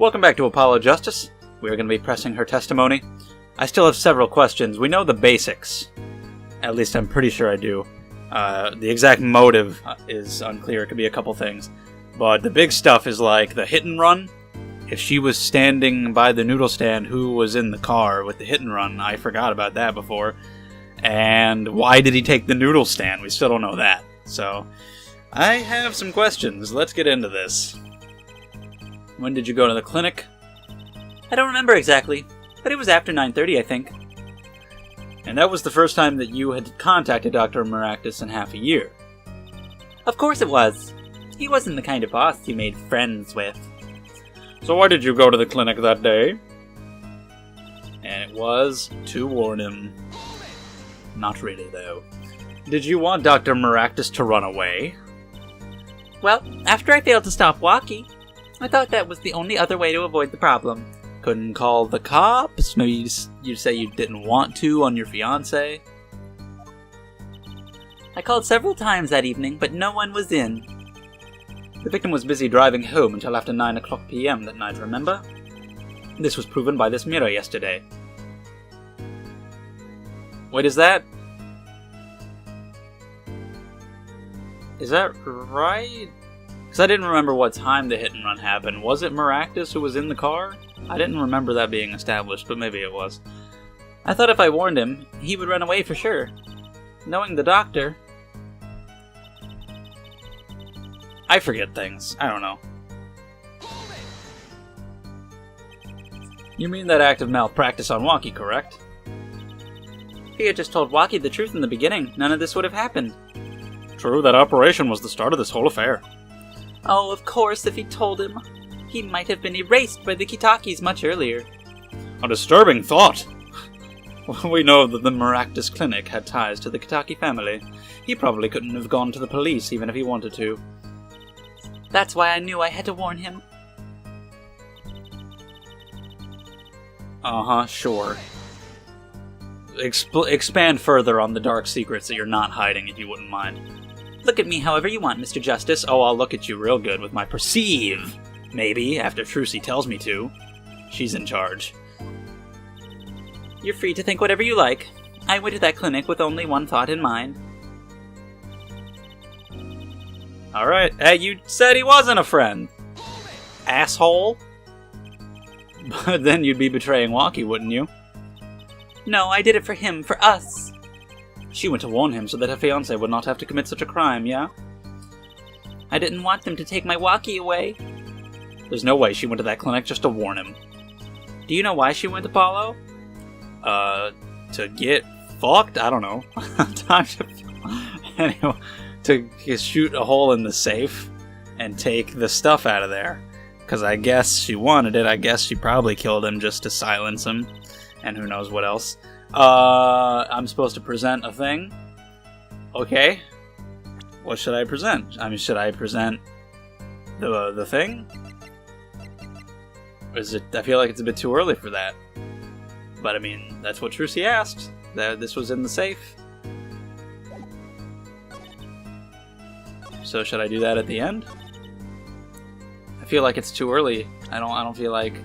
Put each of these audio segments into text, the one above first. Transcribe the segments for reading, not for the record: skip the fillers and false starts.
Welcome back to Apollo Justice. We are going to be pressing her testimony. I still have several questions. We know the basics. At least I'm pretty sure I do. The exact motive is unclear. It could be a couple things. But the big stuff is like the hit and run. If she was standing by the noodle stand, who was in the car with the hit and run? I forgot about that before. And why did he take the noodle stand? We still don't know that. So, I have some questions. Let's get into this. When did you go to the clinic? I don't remember exactly, but it was after 9:30, I think. And that was the first time that you had contacted Dr. Maractus in half a year. Of course it was. He wasn't the kind of boss you made friends with. So why did you go to the clinic that day? And it was to warn him. Not really, though. Did you want Dr. Maractus to run away? Well, after I failed to stop Walkie, I thought that was the only other way to avoid the problem. Couldn't call the cops? Maybe you say you didn't want to on your fiancé? I called several times that evening, but no one was in. The victim was busy driving home until after 9 o'clock p.m. that night, remember? This was proven by this mirror yesterday. Wait, is that right? Because I didn't remember what time the hit and run happened. Was it Maractus who was in the car? I didn't remember that being established, but maybe it was. I thought if I warned him, he would run away for sure. Knowing the doctor... I forget things. I don't know. You mean that act of malpractice on Walkie, correct? If he had just told Walkie the truth in the beginning, none of this would have happened. True, that operation was the start of this whole affair. Oh, of course, if he told him, he might have been erased by the Kitakis much earlier. A disturbing thought. We know that the Maractus Clinic had ties to the Kitaki family. He probably couldn't have gone to the police even if he wanted to. That's why I knew I had to warn him. Uh-huh, sure. Expand further on the dark secrets that you're not hiding, if you wouldn't mind. Look at me however you want, Mr. Justice. Oh, I'll look at you real good with my perceive. Maybe, after Trucy tells me to. She's in charge. You're free to think whatever you like. I went to that clinic with only one thought in mind. Alright, hey, you said he wasn't a friend. Asshole. But then you'd be betraying Walkie, wouldn't you? No, I did it for him, for us. She went to warn him so that her fiancé would not have to commit such a crime, yeah? I didn't want them to take my Walkie away. There's no way she went to that clinic just to warn him. Do you know why she went to Apollo? To get fucked? I don't know. Anyway, to shoot a hole in the safe and take the stuff out of there. Because I guess she wanted it. I guess she probably killed him just to silence him. And who knows what else. I'm supposed to present a thing. Okay. What should I present? I mean, should I present the thing? Or is it? I feel like it's a bit too early for that. But I mean, that's what Trucy asked. That this was in the safe. So should I do that at the end? I feel like it's too early. I don't feel like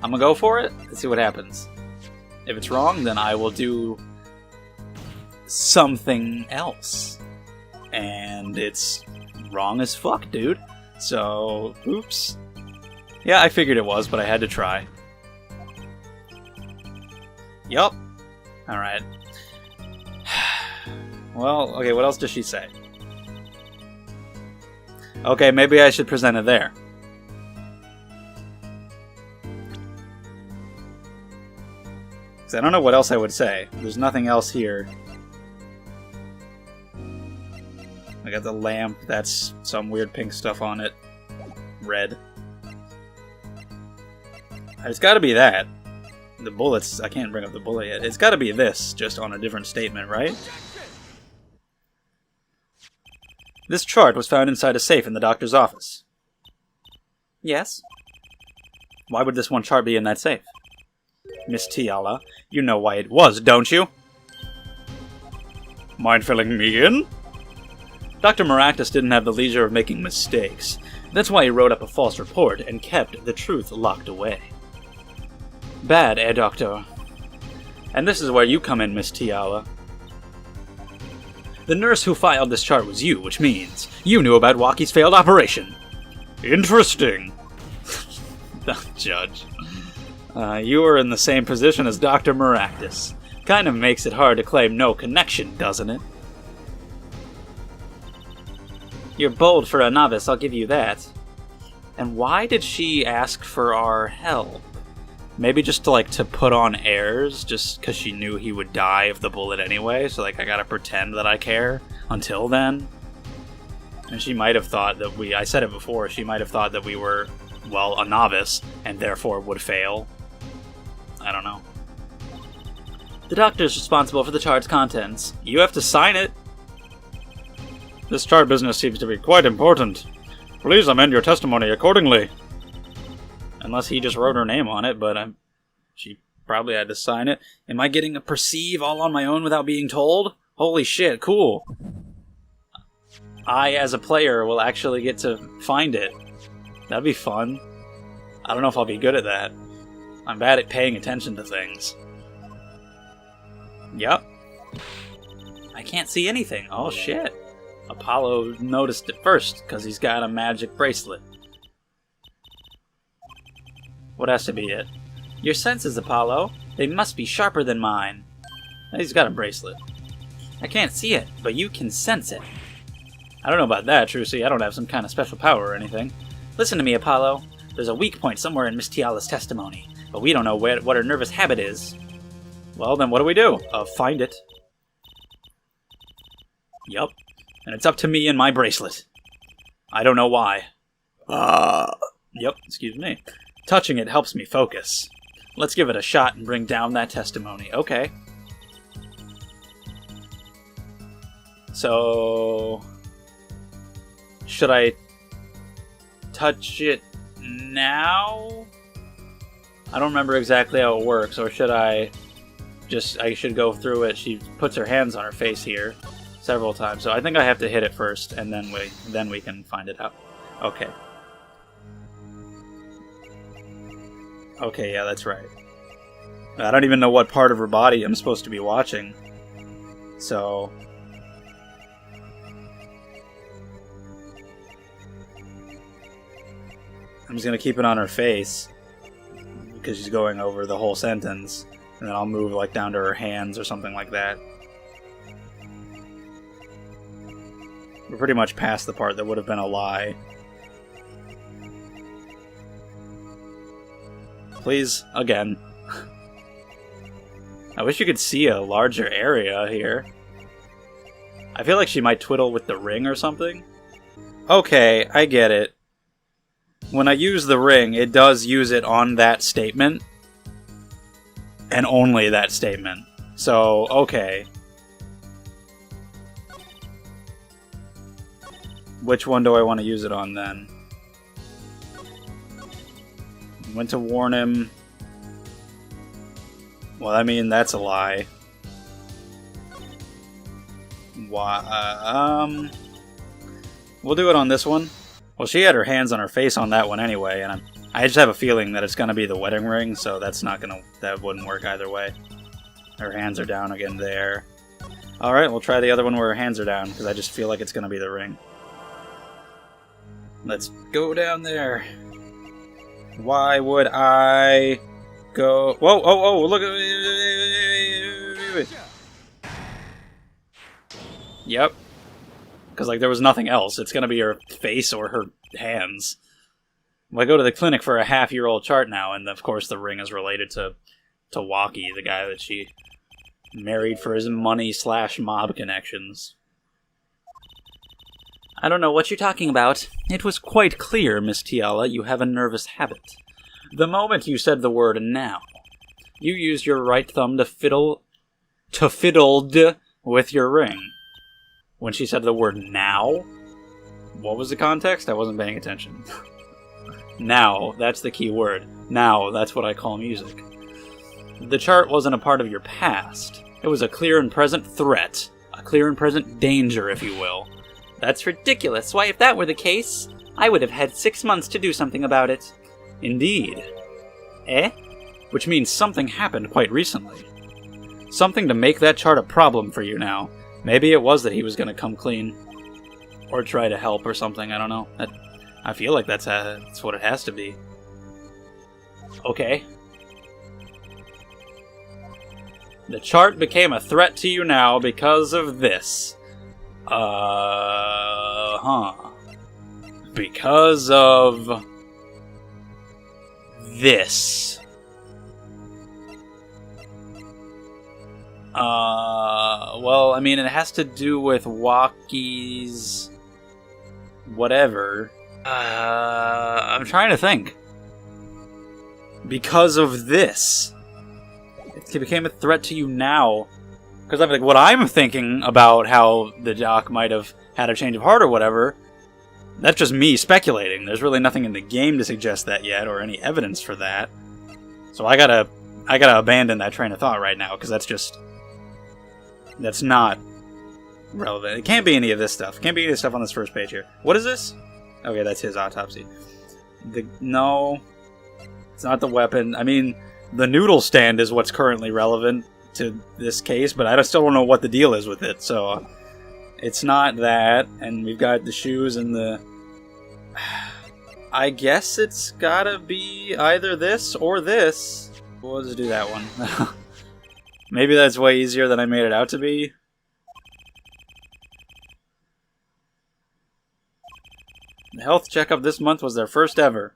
I'm gonna go for it. Let's see what happens. If it's wrong, then I will do something else. And it's wrong as fuck, dude. So, oops. Yeah, I figured it was, but I had to try. Yup. Alright. Well, okay, what else does she say? Okay, maybe I should present it there. Because I don't know what else I would say. There's nothing else here. I got the lamp. That's some weird pink stuff on it. Red. It's gotta be that. The bullets, I can't bring up the bullet yet. It's gotta be this, just on a different statement, right? This chart was found inside a safe in the doctor's office. Yes? Why would this one chart be in that safe? Miss Tiala, you know why it was, don't you? Mind filling me in? Dr. Maractus didn't have the leisure of making mistakes. That's why he wrote up a false report and kept the truth locked away. Bad, Doctor? And this is where you come in, Miss Tiala. The nurse who filed this chart was you, which means you knew about Waki's failed operation. Interesting. The judge. You are in the same position as Dr. Maractus. Kind of makes it hard to claim no connection, doesn't it? You're bold for a novice, I'll give you that. And why did she ask for our help? Maybe just to put on airs, just because she knew he would die of the bullet anyway, so I gotta pretend that I care until then? And she might have thought that I said it before, she might have thought that we were, well, a novice, and therefore would fail. I don't know. The doctor's responsible for the chart's contents. You have to sign it. This chart business seems to be quite important. Please amend your testimony accordingly. Unless he just wrote her name on it, but she probably had to sign it. Am I getting a perceive all on my own without being told? Holy shit, cool. I, as a player, will actually get to find it. That'd be fun. I don't know if I'll be good at that. I'm bad at paying attention to things. Yep. I can't see anything. Oh shit. Apollo noticed it first, because he's got a magic bracelet. What has to be it? Your senses, Apollo. They must be sharper than mine. He's got a bracelet. I can't see it, but you can sense it. I don't know about that, Trucy. I don't have some kind of special power or anything. Listen to me, Apollo. There's a weak point somewhere in Miss Tiala's testimony, but we don't know what her nervous habit is. Well, then what do? Find it. Yup. And it's up to me and my bracelet. I don't know why. Yep, excuse me. Touching it helps me focus. Let's give it a shot and bring down that testimony. Okay. So... should I touch it now? I don't remember exactly how it works, or should I should go through it. She puts her hands on her face here several times, so I think I have to hit it first, and then we can find it out. Okay. Okay, yeah, that's right. I don't even know what part of her body I'm supposed to be watching. So... I'm just going to keep it on her face, because she's going over the whole sentence, and then I'll move down to her hands or something like that. We're pretty much past the part that would have been a lie. Please, again. I wish you could see a larger area here. I feel like she might twiddle with the ring or something. Okay, I get it. When I use the ring, it does use it on that statement. And only that statement. So, okay. Which one do I want to use it on then? Went to warn him. Well, I mean, that's a lie. Why? We'll do it on this one. Well, she had her hands on her face on that one anyway, and I just have a feeling that it's going to be the wedding ring, so that wouldn't work either way. Her hands are down again there. Alright, we'll try the other one where her hands are down, because I just feel like it's going to be the ring. Let's go down there. Why would I go... Whoa, oh, look at... Yep. Because, there was nothing else. It's going to be her face or her hands. Well, I go to the clinic for a half-year-old chart now, and of course the ring is related to Waki, the guy that she married for his money/mob connections. I don't know what you're talking about. It was quite clear, Miss Tiala, you have a nervous habit. The moment you said the word now, you used your right thumb to fiddled with your ring. When she said the word now, what was the context? I wasn't paying attention. Now, that's the key word. Now, that's what I call music. The chart wasn't a part of your past. It was a clear and present threat. A clear and present danger, if you will. That's ridiculous. Why, if that were the case, I would have had 6 months to do something about it. Indeed. Eh? Which means something happened quite recently. Something to make that chart a problem for you now. Maybe it was that he was going to come clean. Or try to help or something, I don't know. I feel like that's what it has to be. Okay. The chart became a threat to you now because of this. Because of this. Well, I mean, it has to do with Waki's whatever. I'm trying to think. Because of this. It became a threat to you now. Because I'm like, what I'm thinking about how the doc might have had a change of heart or whatever, that's just me speculating. There's really nothing in the game to suggest that yet, or any evidence for that. So I gotta abandon that train of thought right now, because that's not relevant. It can't be any of this stuff. It can't be any of this stuff on this first page here. What is this? Okay, that's his autopsy. No, it's not the weapon. I mean, the noodle stand is what's currently relevant to this case, but I still don't know what the deal is with it, so it's not that. And we've got the shoes and the... I guess it's gotta be either this or this. We'll just do that one. Maybe that's way easier than I made it out to be. The health checkup this month was their first ever.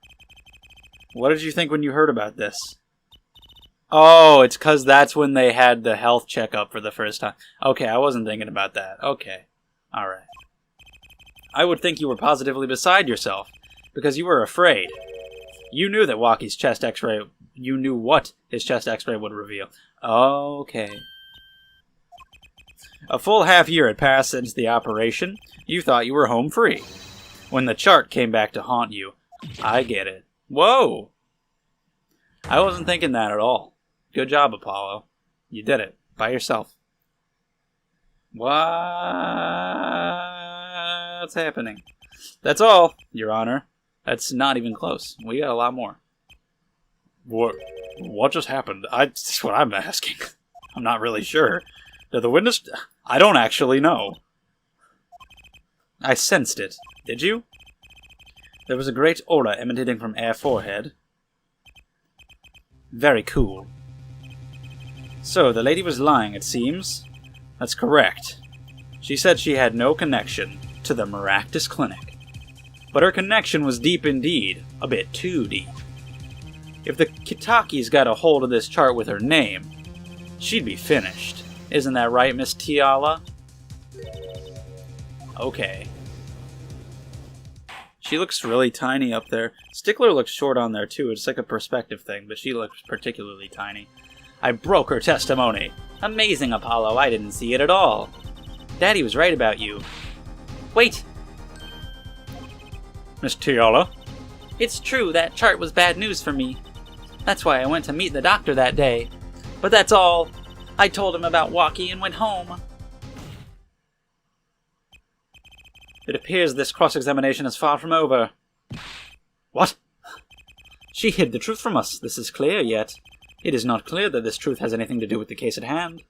What did you think when you heard about this? Oh, it's because that's when they had the health checkup for the first time. Okay, I wasn't thinking about that. Okay. Alright. I would think you were positively beside yourself, because you were afraid. You knew that Waki's chest x-ray... You knew what his chest x-ray would reveal. Okay. A full half year had passed since the operation. You thought you were home free. When the chart came back to haunt you. I get it. Whoa! I wasn't thinking that at all. Good job, Apollo. You did it. By yourself. What's happening? That's all, Your Honor. That's not even close. We got a lot more. What just happened? That's what I'm asking. I'm not really sure. Did the witness... I don't actually know. I sensed it. Did you? There was a great aura emanating from Air Forehead. Very cool. So, the lady was lying, it seems. That's correct. She said she had no connection to the Maractus Clinic. But her connection was deep indeed. A bit too deep. If the Kitaki's got a hold of this chart with her name, she'd be finished. Isn't that right, Miss Tiala? Okay. She looks really tiny up there. Stickler looks short on there too. It's like a perspective thing, but she looks particularly tiny. I broke her testimony. Amazing, Apollo. I didn't see it at all. Daddy was right about you. Wait! Miss Tiala? It's true, that chart was bad news for me. That's why I went to meet the doctor that day. But that's all. I told him about Waki and went home. It appears this cross-examination is far from over. What? She hid the truth from us. This is clear, yet it is not clear that this truth has anything to do with the case at hand.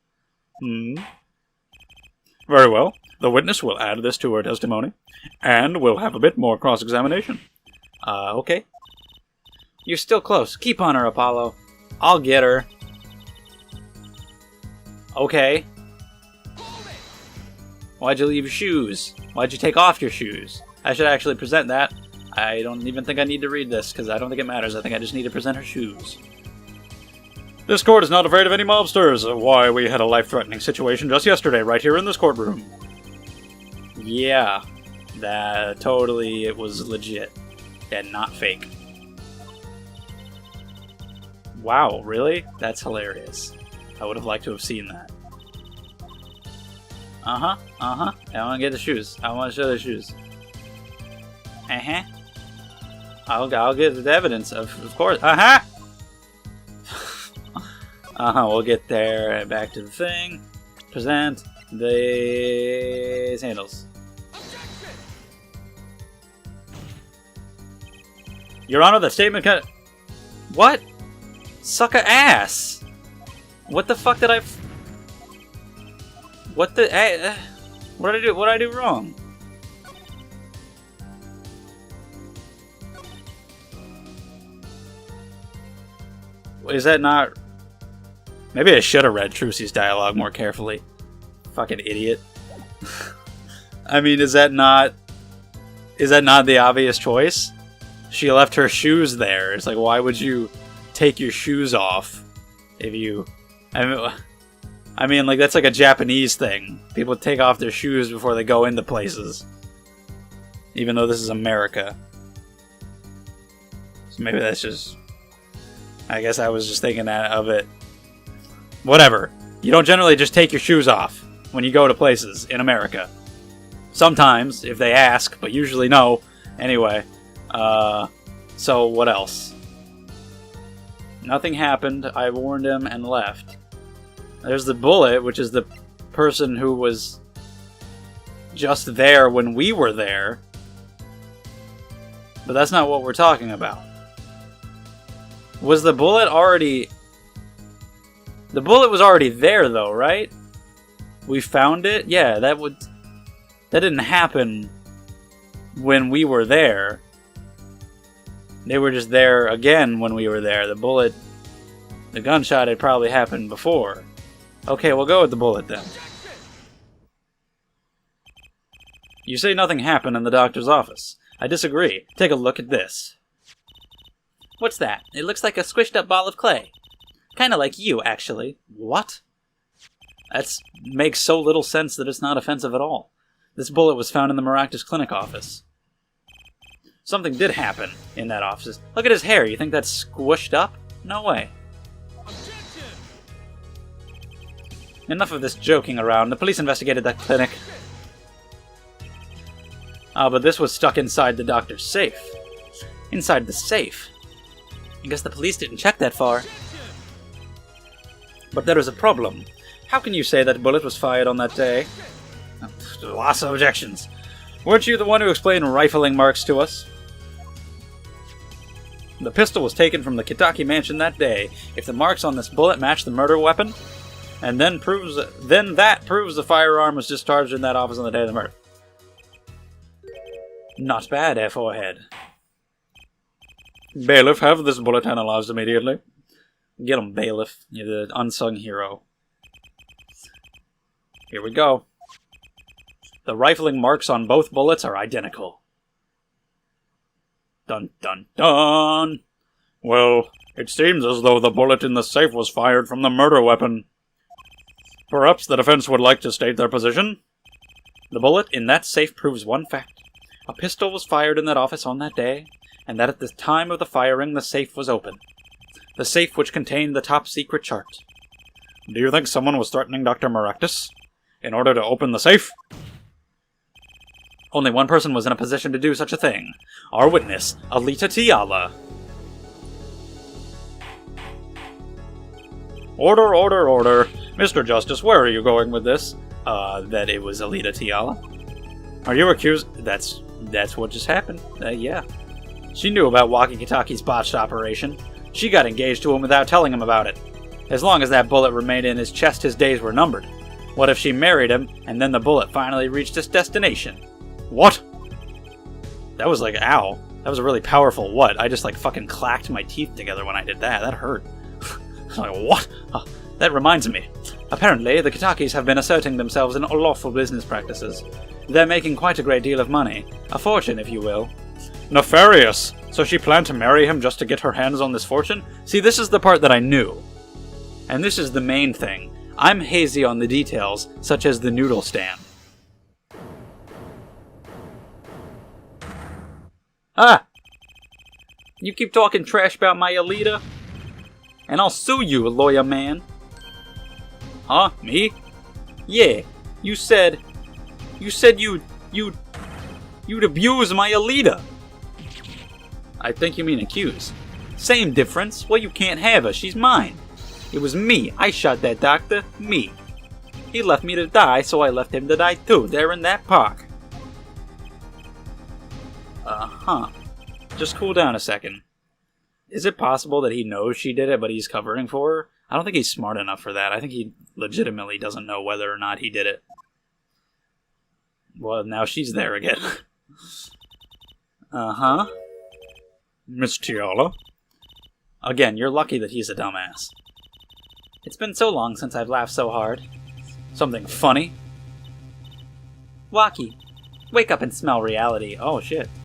Very well. The witness will add this to her testimony, and we'll have a bit more cross-examination. Okay. You're still close. Keep on her, Apollo. I'll get her. Okay. Why'd you leave your shoes? Why'd you take off your shoes? I should actually present that. I don't even think I need to read this, because I don't think it matters. I think I just need to present her shoes. This court is not afraid of any mobsters. Why, we had a life-threatening situation just yesterday, right here in this courtroom. Yeah. That totally, it was legit. And not fake. Wow, really? That's hilarious. I would have liked to have seen that. I want to get the shoes. I want to show the shoes. I'll get the evidence, of course. We'll get there and back to the thing. Present the sandals. Your Honor, that statement can... What? Suck a ass! What the fuck did I... What the... what did I do? What did I do wrong? Is that not... Maybe I should have read Trucy's dialogue more carefully. Fucking idiot. I mean, is that not the obvious choice? She left her shoes there. It's like, why would you take your shoes off if you... I mean, like, that's like a Japanese thing. People take off their shoes before they go into places. Even though this is America. So maybe that's just... I guess I was just thinking of it. Whatever. You don't generally just take your shoes off when you go to places in America. Sometimes, if they ask, but usually no. Anyway, so what else? Nothing happened. I warned him and left. There's the bullet, which is the person who was just there when we were there. But that's not what we're talking about. Was the bullet already... The bullet was already there, though, right? We found it? Yeah, that didn't happen when we were there. They were just there again when we were there. The gunshot had probably happened before. Okay, we'll go with the bullet then. You say nothing happened in the doctor's office. I disagree. Take a look at this. What's that? It looks like a squished up ball of clay. Kinda like you, actually. What? That makes so little sense that it's not offensive at all. This bullet was found in the Maractus Clinic office. Something did happen in that office. Look at his hair. You think that's squished up? No way. Enough of this joking around. The police investigated that clinic. But this was stuck inside the doctor's safe. Inside the safe? I guess the police didn't check that far. But there is a problem. How can you say that bullet was fired on that day? Lots of objections. Weren't you the one who explained rifling marks to us? The pistol was taken from the Kitaki mansion that day. If the marks on this bullet match the murder weapon, and then that proves the firearm was discharged in that office on the day of the murder. Not bad, Forehead. Bailiff, have this bullet analyzed immediately. Get him, Bailiff. You're the unsung hero. Here we go. The rifling marks on both bullets are identical. Dun dun dun! Well, it seems as though the bullet in the safe was fired from the murder weapon. Perhaps the defense would like to state their position? The bullet in that safe proves one fact. A pistol was fired in that office on that day, and that at the time of the firing the safe was open. The safe which contained the top-secret chart. Do you think someone was threatening Dr. Maractus in order to open the safe? Only one person was in a position to do such a thing. Our witness, Alita Tiala. Order, order, order. Mr. Justice, where are you going with this? That it was Alita Tiala. Are you accused? That's what just happened. Yeah. She knew about Waki Kitaki's botched operation. She got engaged to him without telling him about it. As long as that bullet remained in his chest, his days were numbered. What if she married him, and then the bullet finally reached its destination? What? That was like, ow. That was a really powerful what? I just like fucking clacked my teeth together when I did that. That hurt. I was like, what? That reminds me. Apparently, the Kitakis have been asserting themselves in unlawful business practices. They're making quite a great deal of money. A fortune, if you will. Nefarious! So she planned to marry him just to get her hands on this fortune? See, this is the part that I knew. And this is the main thing. I'm hazy on the details, such as the noodle stand. Ah! You keep talking trash about my Alita, and I'll sue you, lawyer man. Huh? Me? Yeah. You said you'd abuse my Alita. I think you mean accuse. Same difference. Well, you can't have her. She's mine. It was me. I shot that doctor. Me. He left me to die, so I left him to die too, there in that park. Uh-huh. just cool down a second. Is it possible that he knows she did it, but he's covering for her? I don't think he's smart enough for that. I think he legitimately doesn't know whether or not he did it. Well, now she's there again. Uh-huh. Miss Tiala? Again, you're lucky that he's a dumbass. It's been so long since I've laughed so hard. Something funny? Waki, wake up and smell reality. Oh, shit.